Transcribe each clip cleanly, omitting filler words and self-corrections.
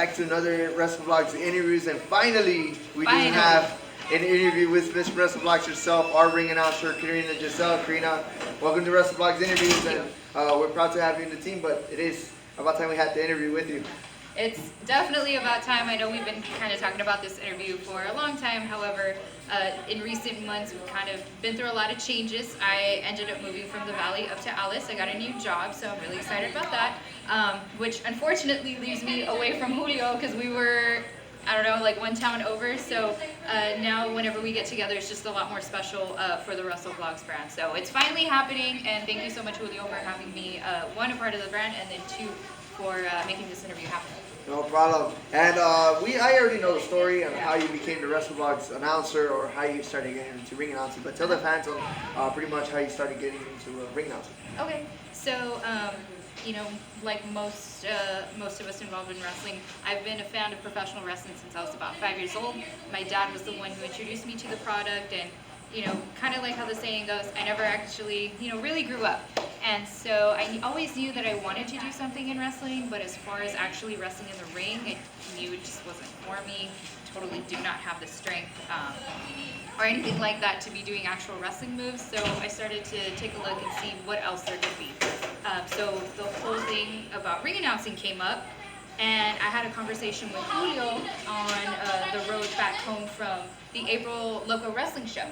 back to another Wrestlevlogs interviews, and finally we do have an interview with Miss Wrestlevlogs herself, our ring announcer, Karina Giselle. Karina, welcome to Wrestlevlogs interviews, and we're proud to have you in the team, but it is about time we had the interview with you. It's definitely about time. I know we've been kind of talking about this interview for a long time. However, in recent months, we've kind of been through a lot of changes. I ended up moving from the Valley up to Alice. I got a new job, so I'm really excited about that, which unfortunately leaves me away from Julio because we were, I don't know, like one town over. So now whenever we get together, it's just a lot more special for the Wrestlevlogs brand. So it's finally happening, and thank you so much, Julio, for having me, one, a part of the brand, and then two, for making this interview happen. No problem. And I already know the story on how you became the Wrestlevlogs announcer, or how you started getting into ring announcing. But tell the fans on pretty much how you started getting into ring announcing. Okay, so you know, like most of us involved in wrestling, I've been a fan of professional wrestling since I was about 5 years old. My dad was the one who introduced me to the product, and you know, kind of like how the saying goes, I never actually, really grew up. And so I always knew that I wanted to do something in wrestling, but as far as actually wrestling in the ring, I knew it just wasn't for me. Totally do not have the strength or anything like that to be doing actual wrestling moves. So I started to take a look and see what else there could be. So the whole thing about ring announcing came up, and I had a conversation with Julio on the road back home from the April Loco Wrestling Show.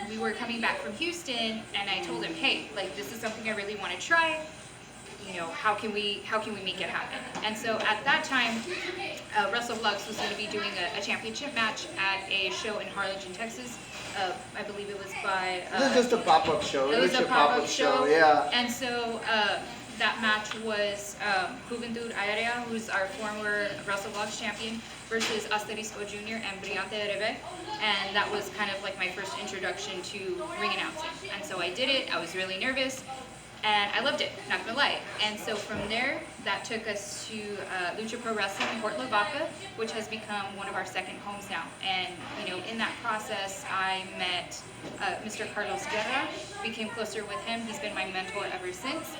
We were coming back from Houston, and I told him, hey, like, this is something I really want to try. How can we make it happen? And so at that time, Wrestlevlogs was going to be doing a championship match at a show in Harlingen, Texas. I believe it was by... This is just a pop-up show. It was a pop-up show, yeah. And so that match was Juventud Aérea, who's our former Wrestlevlogs champion, versus Asterisco Jr. and Brillante Rebe. And that was kind of like my first introduction to ring announcing. And so I did it. I was really nervous, and I loved it, not gonna lie. And so from there, that took us to Lucha Pro Wrestling in Port Lavaca, which has become one of our second homes now. And in that process, I met Mr. Carlos Guerra, became closer with him. He's been my mentor ever since.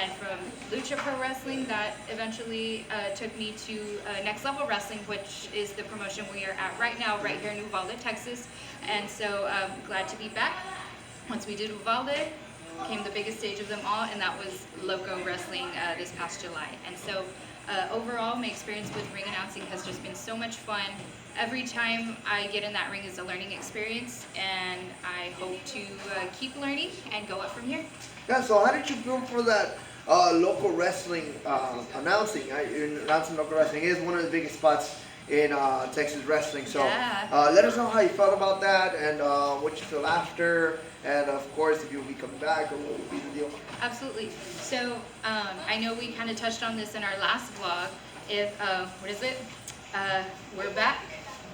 And from Lucha Pro Wrestling, that eventually took me to Next Level Wrestling, which is the promotion we are at right now, right here in Uvalde, Texas. And so glad to be back. Once we did Uvalde, came the biggest stage of them all, and that was Loco Wrestling this past July. And so overall, my experience with ring announcing has just been so much fun. Every time I get in that ring is a learning experience, and I hope to keep learning and go up from here. Yeah, so how did you feel for that local wrestling announcing? Announcing local wrestling is one of the biggest spots in Texas wrestling. So let us know how you felt about that, and what you feel after, and of course if you'll be coming back, or what will be the deal. Absolutely. So I know we kind of touched on this in our last vlog. If what is it? We're back.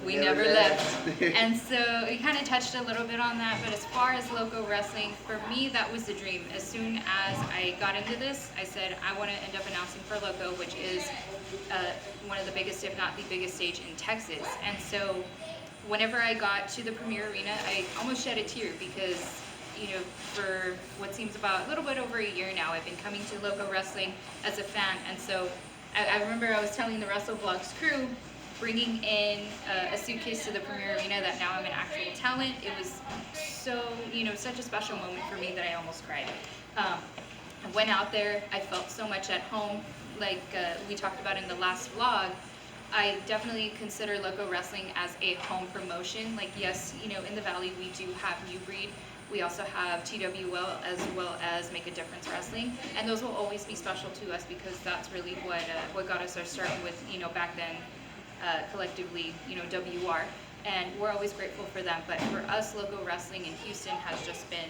We never left. And so we kind of touched a little bit on that, but as far as Loco Wrestling, for me, that was the dream. As soon as I got into this, I said, I want to end up announcing for Loco, which is one of the biggest, if not the biggest stage in Texas. And so whenever I got to the Premier Arena, I almost shed a tear because, for what seems about a little bit over a year now, I've been coming to Loco Wrestling as a fan. And so I remember I was telling the Wrestlevlogs crew, bringing in a suitcase to the Premier Arena, that now I'm an actual talent. It was so, such a special moment for me that I almost cried. I went out there, I felt so much at home. Like we talked about in the last vlog, I definitely consider Loco Wrestling as a home promotion. Like, yes, in the Valley we do have New Breed. We also have TWL, as well as Make a Difference Wrestling, and those will always be special to us because that's really what got us our start with, back then, collectively, WR, and we're always grateful for them. But for us, Loco Wrestling in Houston has just been,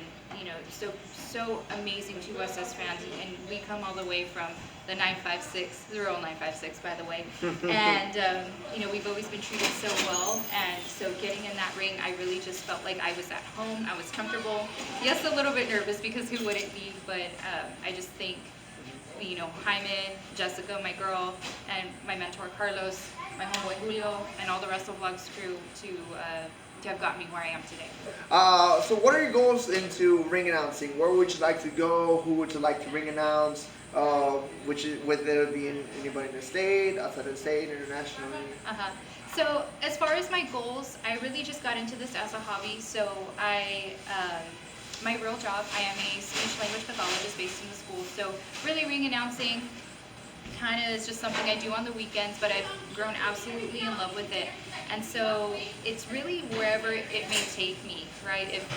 so amazing to us as fans, and we come all the way from the 956, the real 956, by the way, and we've always been treated so well. And so getting in that ring, I really just felt like I was at home. I was comfortable. Yes, a little bit nervous because who wouldn't be? But I just think, Jaime, Jessica, my girl, and my mentor Carlos my homeboy Julio, and all the Wrestlevlogs crew to have gotten me where I am today. So what are your goals into ring announcing? Where would you like to go? Who would you like to ring announce? Whether it be anybody in the state, outside of the state, internationally? So as far as my goals, I really just got into this as a hobby. So my real job, I am a speech language pathologist based in the school. So really ring announcing kind of is just something I do on the weekends, but I've grown absolutely in love with it. And so it's really wherever it may take me, right? If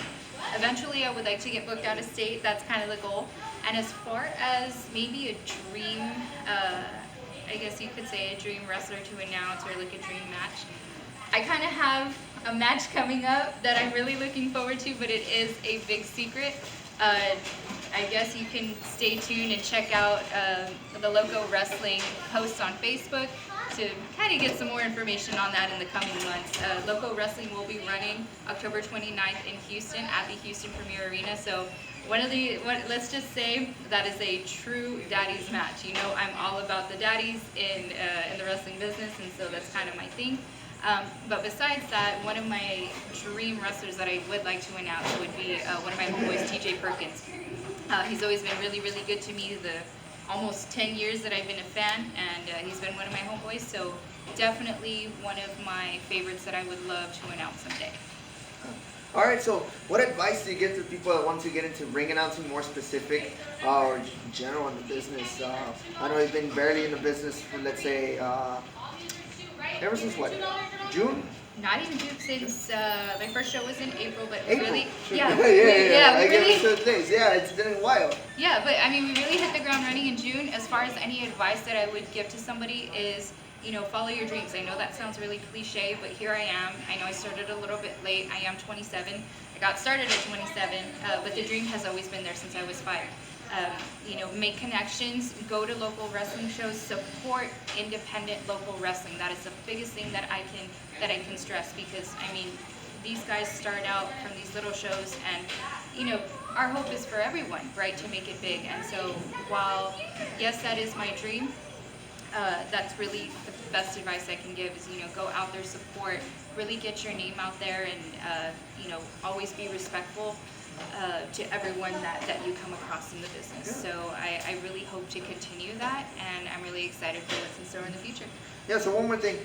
eventually I would like to get booked out of state, that's kind of the goal. And as far as maybe a dream, I guess you could say a dream wrestler to announce, or like a dream match, I kind of have a match coming up that I'm really looking forward to, but it is a big secret. I guess you can stay tuned and check out the Loco Wrestling posts on Facebook to kind of get some more information on that in the coming months. Loco Wrestling will be running October 29th in Houston at the Houston Premier Arena. So let's just say that is a true daddies match. You know, I'm all about the daddies in the wrestling business, and so that's kind of my thing. But besides that, one of my dream wrestlers that I would like to announce would be one of my homeboys, TJ Perkins. He's always been really, really good to me the almost 10 years that I've been a fan, and he's been one of my homeboys, so definitely one of my favorites that I would love to announce someday. All right, so what advice do you give to people that want to get into ring announcing, more specific, or general in the business? I know you've been barely in the business for, let's say, ever since what, June? Not even June, since my first show was in April, but April. really, yeah, it's been a while. Yeah, but I mean, we really hit the ground running in June. As far as any advice that I would give to somebody is, you know, follow your dreams. I know that sounds really cliche, but here I am. I know I started a little bit late. I am 27. I got started at 27, but the dream has always been there since I was 5. You know, make connections, go to local wrestling shows, support independent local wrestling. That is the biggest thing that I can stress, because I mean, these guys start out from these little shows, and you know, our hope is for everyone, right, to make it big. And so while yes, that is my dream, that's really the best advice I can give is, you know, go out there, support, really get your name out there, and you know, always be respectful to everyone that you come across in the business. So I really hope to continue that, and I'm really excited for what's in store in the future. Yeah, so one more thing.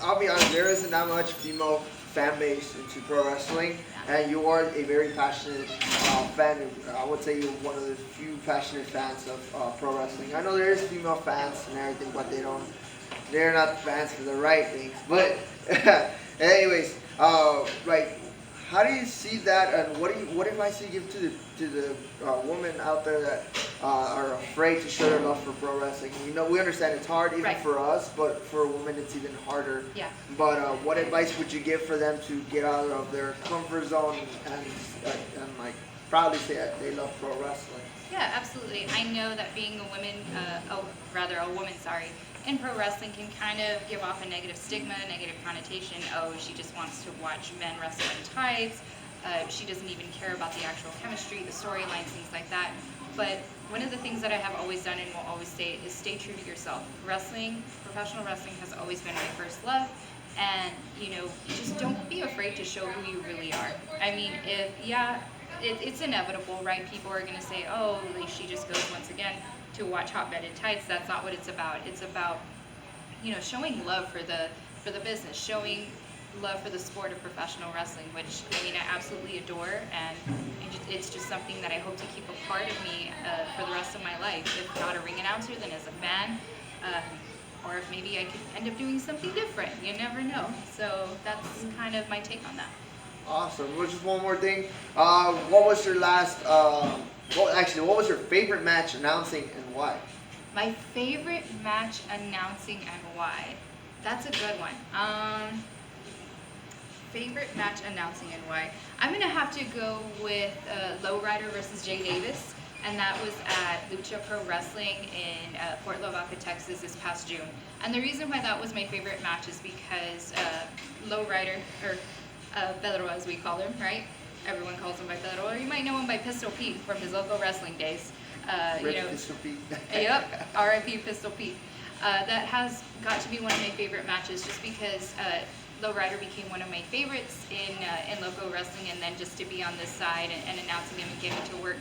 I'll be honest, there isn't that much female fan base into pro wrestling, and you are a very passionate fan. I would say you're one of the few passionate fans of pro wrestling. I know there is female fans and everything, but they're not fans for the right things. But anyways, right. How do you see that, and what advice do you give to the women out there that are afraid to show their love for pro wrestling? You know, we understand it's hard even for us, but for women it's even harder. Yeah. But what advice would you give for them to get out of their comfort zone and like proudly say that they love pro wrestling? Yeah, absolutely. I know that being a woman, in pro wrestling can kind of give off a negative stigma, a negative connotation. Oh, she just wants to watch men wrestle in tights. She doesn't even care about the actual chemistry, the storylines, things like that. But one of the things that I have always done and will always say is stay true to yourself. Wrestling, professional wrestling has always been my first love. And, you know, just don't be afraid to show who you really are. I mean, it's inevitable, right? People are going to say, oh, she just goes once again to watch hot men in tights. That's not what it's about. It's about, you know, showing love for the business, showing love for the sport of professional wrestling, which I mean I absolutely adore, and it's just something that I hope to keep a part of me for the rest of my life. If not a ring announcer, then as a fan, or if maybe I could end up doing something different. You never know. So that's kind of my take on that. Awesome. Well, just one more thing. What was your last? What was your favorite match announcing and why? My favorite match announcing and why? That's a good one. Favorite match announcing and why? I'm gonna have to go with Lowrider versus Jay Davis, and that was at Lucha Pro Wrestling in Fort Lavaca, Texas this past June. And the reason why that was my favorite match is because Lowrider, or Pedro as we call him, right? Everyone calls him by Pedro, or you might know him by Pistol Pete from his local wrestling days. Pistol Pete. Yep, R.I.P. Pistol Pete. that has got to be one of my favorite matches, just because Lowrider became one of my favorites in local wrestling, and then just to be on this side and announcing him and getting to work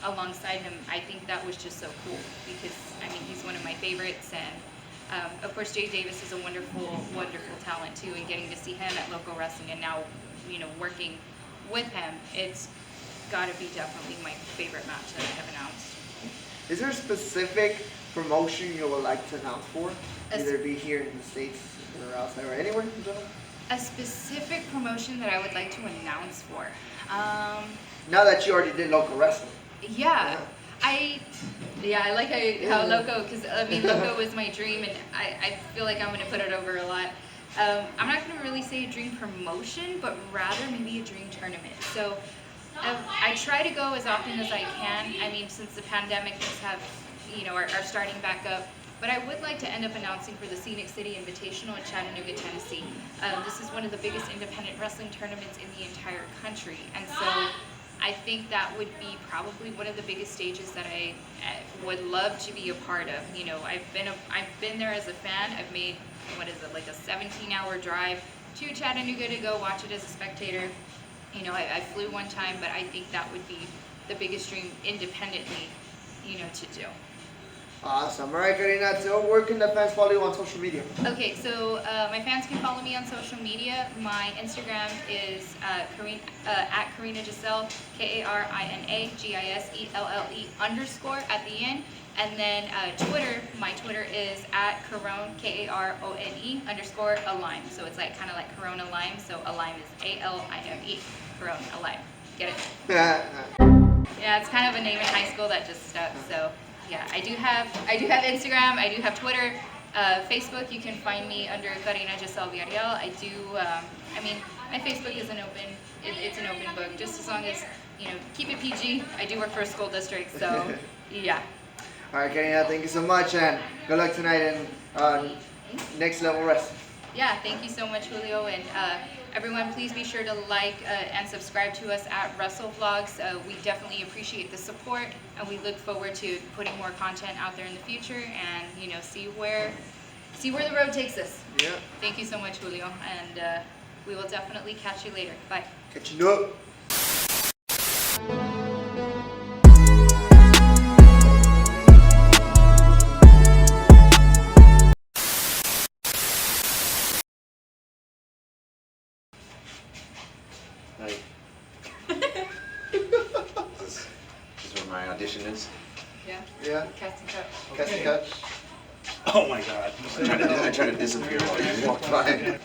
alongside him, I think that was just so cool, because I mean, he's one of my favorites, and of course Jay Davis is a wonderful, wonderful talent too, and getting to see him at local wrestling and now, you know, working with him, it's got to be definitely my favorite match that I have announced. Is there a specific promotion you would like to announce for? Either be here in the States or outside or anywhere in general? A specific promotion that I would like to announce for? Now that you already did local wrestling. Yeah. I like how Loco, because I mean, Loco was my dream, and I feel like I'm going to put it over a lot. I'm not going to really say a dream promotion, but rather maybe a dream tournament. So I try to go as often as I can. I mean, since the pandemic, things have, you know, are starting back up. But I would like to end up announcing for the Scenic City Invitational in Chattanooga, Tennessee. This is one of the biggest independent wrestling tournaments in the entire country, and so I think that would be probably one of the biggest stages that I would love to be a part of. You know, I've been there as a fan. I've made, what is it, like a 17-hour drive to Chattanooga to go watch it as a spectator. You know, I flew one time, but I think that would be the biggest dream independently, you know, to do. Awesome. All right, Karina, so where can the fans follow you on social media? Okay, so my fans can follow me on social media. My Instagram is at Karina Giselle, KarinaGiselle_, at the end. And then Twitter, my Twitter is at Karone, KARONE_Alime. So it's like kind of like Corona Lime. So Alime is ALIME. Corona Alime. Get it? Yeah, it's kind of a name in high school that just stuck. So yeah, I do have Instagram. I do have Twitter, Facebook. You can find me under Karina Giselle Villarreal. I do. I mean, my Facebook is it's an open book. Just as long as, you know, keep it PG. I do work for a school district, so yeah. All right, Karina, thank you so much, and good luck tonight in Next Level Wrestling. Yeah, thank you so much, Julio, and everyone, please be sure to like and subscribe to us at Wrestlevlogs. We definitely appreciate the support, and we look forward to putting more content out there in the future, and, you know, see where the road takes us. Yeah. Thank you so much, Julio, and we will definitely catch you later. Bye. Catch you up. Right. This is where my audition is. Yeah. Yeah. Casting cut. Catch you up. Oh my god. I tried to disappear while you walked by.